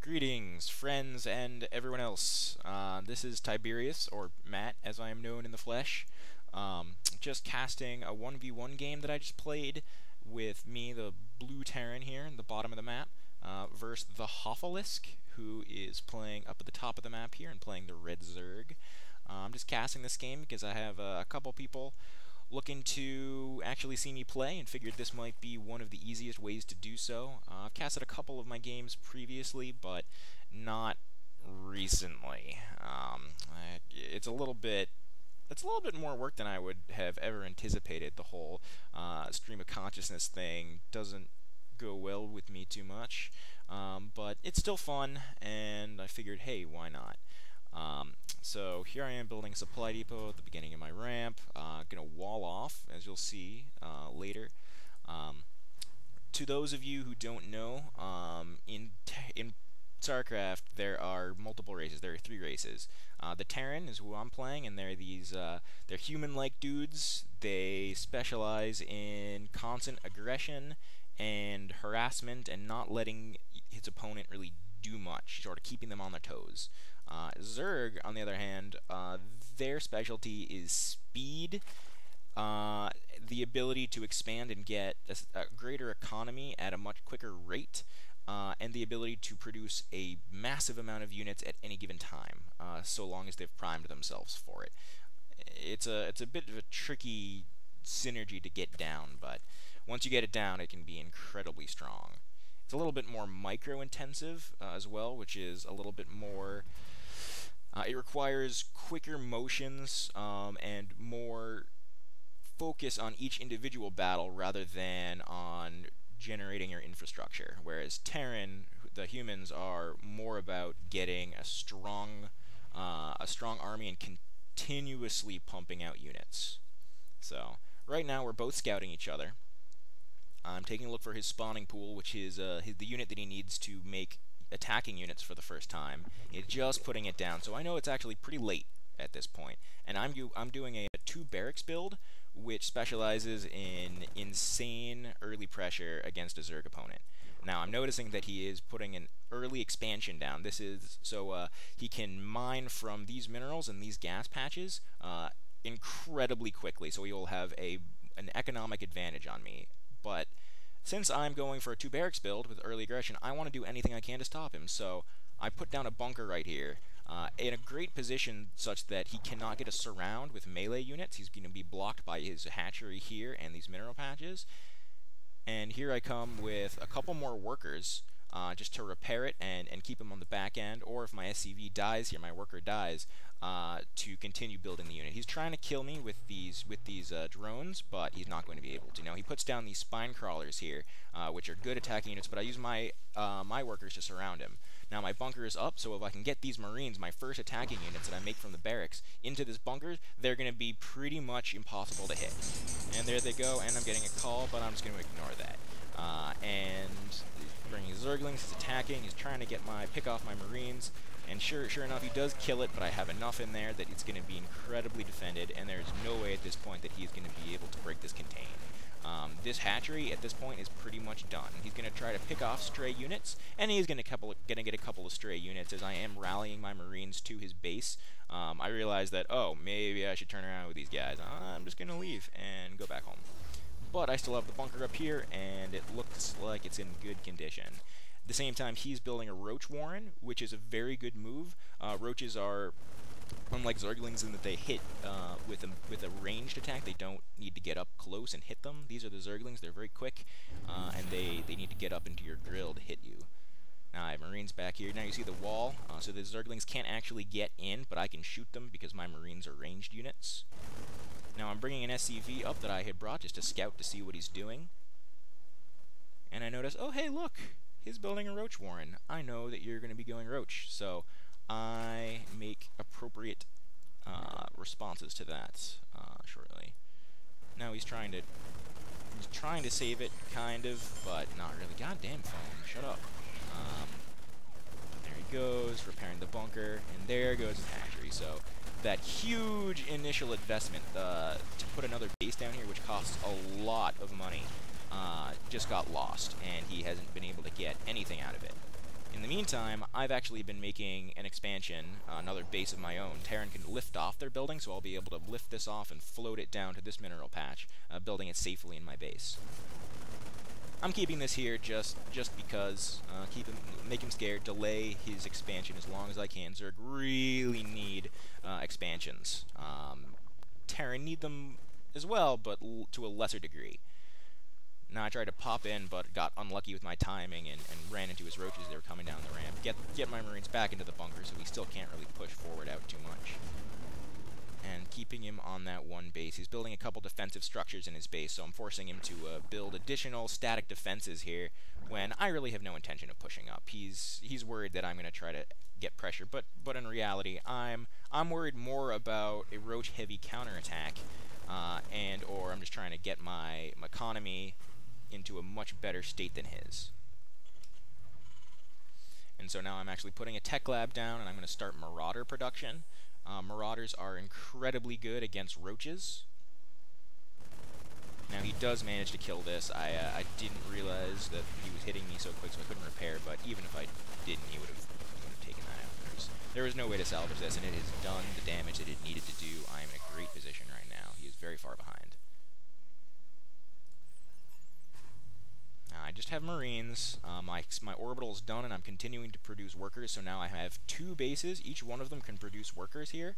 Greetings, friends and everyone else. This is Tiberius, or Matt, as I am known in the flesh. Just casting a 1v1 game that I just played with me, the blue Terran here in the bottom of the map, versus Thehofalisk, who is playing up at the top of the map here and playing the red Zerg. I'm just casting this game because I have a couple people looking to actually see me play and figured this might be one of the easiest ways to do so. I've casted a couple of my games previously, but not recently. It's a little bit more work than I would have ever anticipated. The whole stream of consciousness thing doesn't go well with me too much, but it's still fun, and I figured, hey, why not? So here I am building a supply depot at the beginning of my ramp. Gonna wall off, as you'll see later. To those of you who don't know, in Starcraft there are multiple races. There are 3 races. The Terran is who I'm playing, and they're they're human-like dudes. They specialize in constant aggression and harassment and not letting his opponent really do much, sort of keeping them on their toes. Zerg, on the other hand, their specialty is speed, the ability to expand and get a greater economy at a much quicker rate, and the ability to produce a massive amount of units at any given time, so long as they've primed themselves for it. It's a bit of a tricky synergy to get down, but once you get it down, it can be incredibly strong. It's a little bit more micro-intensive as well, which is a little bit more... it requires quicker motions and more focus on each individual battle rather than on generating your infrastructure. Whereas Terran, the humans, are more about getting a strong army and continuously pumping out units. So right now we're both scouting each other. I'm taking a look for his spawning pool, which is the unit that he needs to make attacking units for the first time. He's just putting it down, so I know it's actually pretty late at this point. And I'm doing a 2 barracks build, which specializes in insane early pressure against a Zerg opponent. Now I'm noticing that he is putting an early expansion down. This is so he can mine from these minerals and these gas patches incredibly quickly, so he will have an economic advantage on me. But since I'm going for a 2 barracks build with early aggression, I want to do anything I can to stop him. So I put down a bunker right here, in a great position such that he cannot get a surround with melee units. He's going to be blocked by his hatchery here and these mineral patches. And here I come with a couple more workers just to repair it and keep him on the back end, or if my SCV dies here, my worker dies, to continue building the unit. He's trying to kill me with these drones, but he's not going to be able to. Now he puts down these spine crawlers here, which are good attacking units, but I use my workers to surround him. Now my bunker is up, so if I can get these Marines, my first attacking units that I make from the barracks, into this bunker, they're going to be pretty much impossible to hit. And there they go, and I'm getting a call, but I'm just going to ignore that. And bringing his Zerglings, he's attacking, he's trying to pick off my Marines, and sure enough, he does kill it, but I have enough in there that it's going to be incredibly defended, and there's no way at this point that he's going to be able to break this contain. This hatchery at this point is pretty much done. He's going to try to pick off stray units, and he's going to get a couple of stray units as I am rallying my Marines to his base. I realize that, oh, maybe I should turn around with these guys. I'm just going to leave and go back home. But I still have the bunker up here, and it looks like it's in good condition. At the same time, he's building a roach warren, which is a very good move. Roaches are, unlike Zerglings, in that they hit with a ranged attack. They don't need to get up close and hit them. These are the Zerglings. They're very quick, and they need to get up into your grill to hit you. Now I have Marines back here. Now you see the wall, so the Zerglings can't actually get in, but I can shoot them because my Marines are ranged units. Now I'm bringing an SCV up that I had brought just to scout to see what he's doing. And I notice, oh hey look, he's building a roach warren. I know that you're going to be going roach, so I make appropriate responses to that shortly. Now he's trying to save it, kind of, but not really. God damn phone, shut up. There he goes, repairing the bunker, and there goes his hatchery. So that huge initial investment to put another base down here, which costs a lot of money, just got lost, and he hasn't been able to get anything out of it. In the meantime, I've actually been making an expansion, another base of my own. Terran can lift off their building, so I'll be able to lift this off and float it down to this mineral patch, building it safely in my base. I'm keeping this here just because, make him scared, delay his expansion as long as I can. Zerg really need expansions. Terran need them as well, but to a lesser degree. Now I tried to pop in, but got unlucky with my timing and ran into his roaches. They were coming down the ramp. Get my Marines back into the bunker, so he still can't really push forward out too much. And keeping him on that one base. He's building a couple defensive structures in his base, so I'm forcing him to build additional static defenses here when I really have no intention of pushing up. He's worried that I'm going to try to get pressure, but in reality, I'm worried more about a roach-heavy counterattack, or I'm just trying to get my economy into a much better state than his. And so now I'm actually putting a tech lab down, and I'm going to start marauder production. Marauders are incredibly good against roaches. Now he does manage to kill this. I didn't realize that he was hitting me so quick, so I couldn't repair, but even if I didn't, he would have taken that out. There was no way to salvage this, and it has done the damage that it needed to do. I am in a great position right now. He is very far behind. I just have Marines. My orbital is done, and I'm continuing to produce workers, so now I have 2 bases. Each one of them can produce workers here,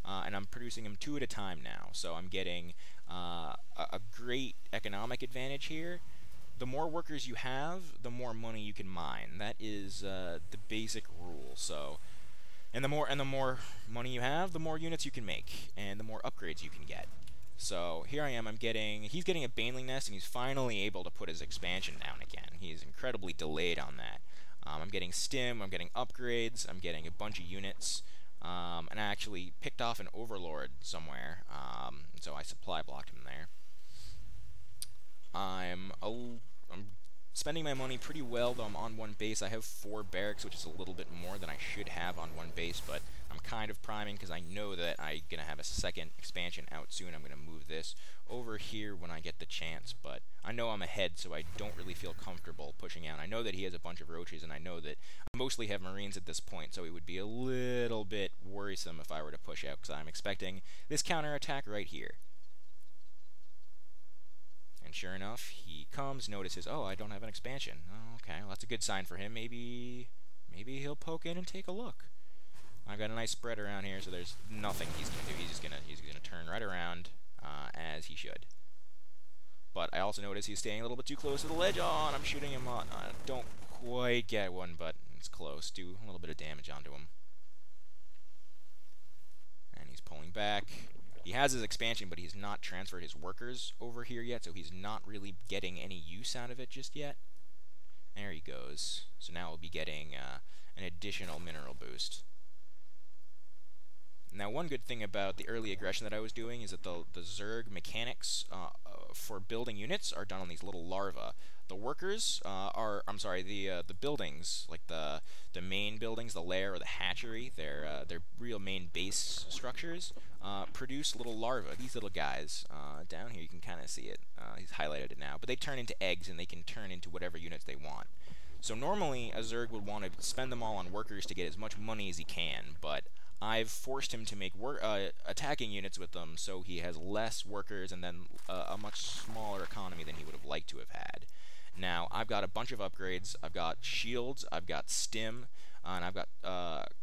and I'm producing them 2 at a time now. So I'm getting a great economic advantage here. The more workers you have, the more money you can mine. That is the basic rule. So, and the more money you have, the more units you can make, and the more upgrades you can get. So here I am, he's getting a Baneling nest, and he's finally able to put his expansion down again. He's incredibly delayed on that. I'm getting stim, I'm getting upgrades, I'm getting a bunch of units, and I actually picked off an overlord somewhere, so I supply blocked him there. I'm spending my money pretty well, though I'm on one base. I have 4 barracks, which is a little bit more than I should have on one base, but I'm kind of priming because I know that I'm going to have a second expansion out soon. I'm going to move this over here when I get the chance, but I know I'm ahead, so I don't really feel comfortable pushing out. I know that he has a bunch of roaches, and I know that I mostly have Marines at this point, so it would be a little bit worrisome if I were to push out, because I'm expecting this counterattack right here. And sure enough, he comes, notices, oh, I don't have an expansion. Oh, okay, well, that's a good sign for him. Maybe he'll poke in and take a look. I've got a nice spread around here, so there's nothing he's gonna do. He's gonna turn right around as he should. But I also notice he's staying a little bit too close to the ledge. Oh, and I'm shooting him on. I don't quite get one, but it's close. Do a little bit of damage onto him. And he's pulling back. He has his expansion, but he's not transferred his workers over here yet, so he's not really getting any use out of it just yet. There he goes. So now we'll be getting an additional mineral boost. Now, one good thing about the early aggression that I was doing is that the Zerg mechanics for building units are done on these little larvae. The workers the buildings, like the main buildings, the lair or the hatchery, their real main base structures, produce little larvae. These little guys down here, you can kind of see it. He's highlighted it now, but they turn into eggs, and they can turn into whatever units they want. So normally, a Zerg would want to spend them all on workers to get as much money as he can, but I've forced him to make attacking units with them, so he has less workers and then a much smaller economy than he would have liked to have had. Now, I've got a bunch of upgrades. I've got shields, I've got stim, and I've got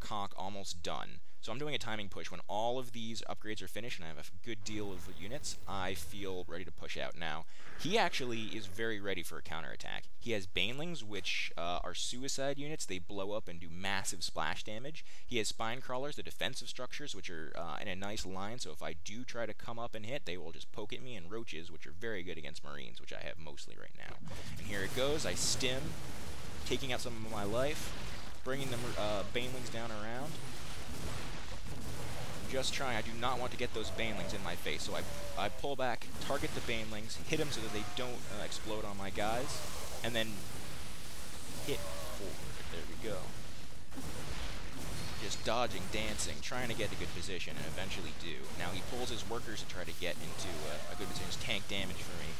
conch almost done. So I'm doing a timing push. When all of these upgrades are finished and I have a good deal of units, I feel ready to push out. Now, he actually is very ready for a counterattack. He has Banelings, which are suicide units. They blow up and do massive splash damage. He has Spine Crawlers, the defensive structures, which are in a nice line, so if I do try to come up and hit, they will just poke at me, and Roaches, which are very good against Marines, which I have mostly right now. And here it goes. I stim, taking out some of my life, bringing the Banelings down around. Just trying. I do not want to get those Banelings in my face, so I pull back, target the Banelings, hit them so that they don't explode on my guys, and then hit forward. There we go. Just dodging, dancing, trying to get a good position, and eventually do. Now he pulls his workers to try to get into a good position. Tank damage for me.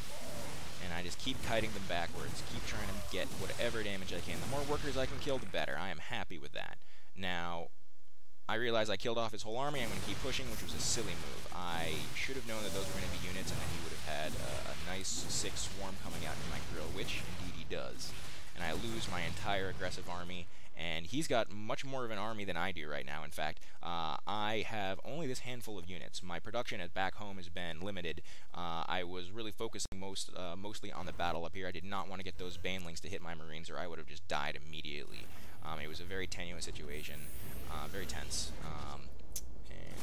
and I just keep kiting them backwards, keep trying to get whatever damage I can. The more workers I can kill, the better. I am happy with that. Now, I realize I killed off his whole army. I'm going to keep pushing, which was a silly move. I should have known that those were going to be units, and then he would have had a nice 6 swarm coming out in my grill, which indeed he does. And I lose my entire aggressive army, and he's got much more of an army than I do right now. In fact, I have only this handful of units. My production at back home has been limited. I was really focusing mostly on the battle up here. I did not want to get those banelings to hit my marines, or I would have just died immediately. It was a very tenuous situation. Very tense. And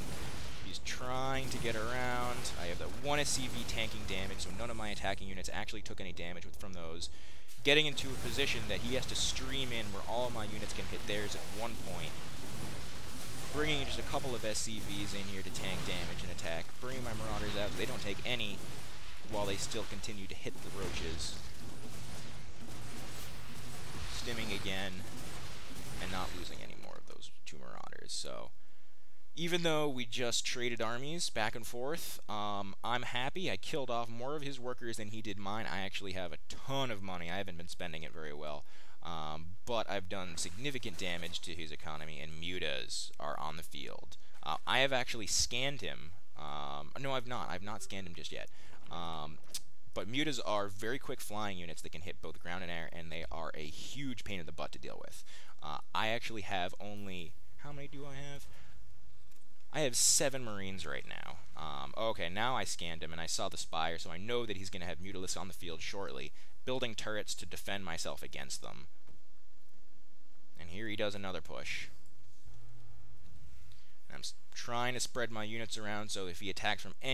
he's trying to get around. I have the 1 SCV tanking damage, so none of my attacking units actually took any damage from those. Getting into a position that he has to stream in where all of my units can hit theirs at one point. Bringing just a couple of SCVs in here to tank damage and attack. Bringing my marauders out so they don't take any while they still continue to hit the roaches. Stimming again and not losing any more of those 2 marauders. So even though we just traded armies back and forth, I'm happy. I killed off more of his workers than he did mine. I actually have a ton of money. I haven't been spending it very well. But I've done significant damage to his economy, and mutas are on the field. I have actually scanned him. No, I've not. I've not scanned him just yet. But mutas are very quick flying units that can hit both ground and air, and they are a huge pain in the butt to deal with. I actually have only... How many do I have? I have 7 marines right now. Okay, now I scanned him, and I saw the spire, so I know that he's going to have mutalisks on the field shortly, building turrets to defend myself against them. And here he does another push. And I'm trying to spread my units around so if he attacks from any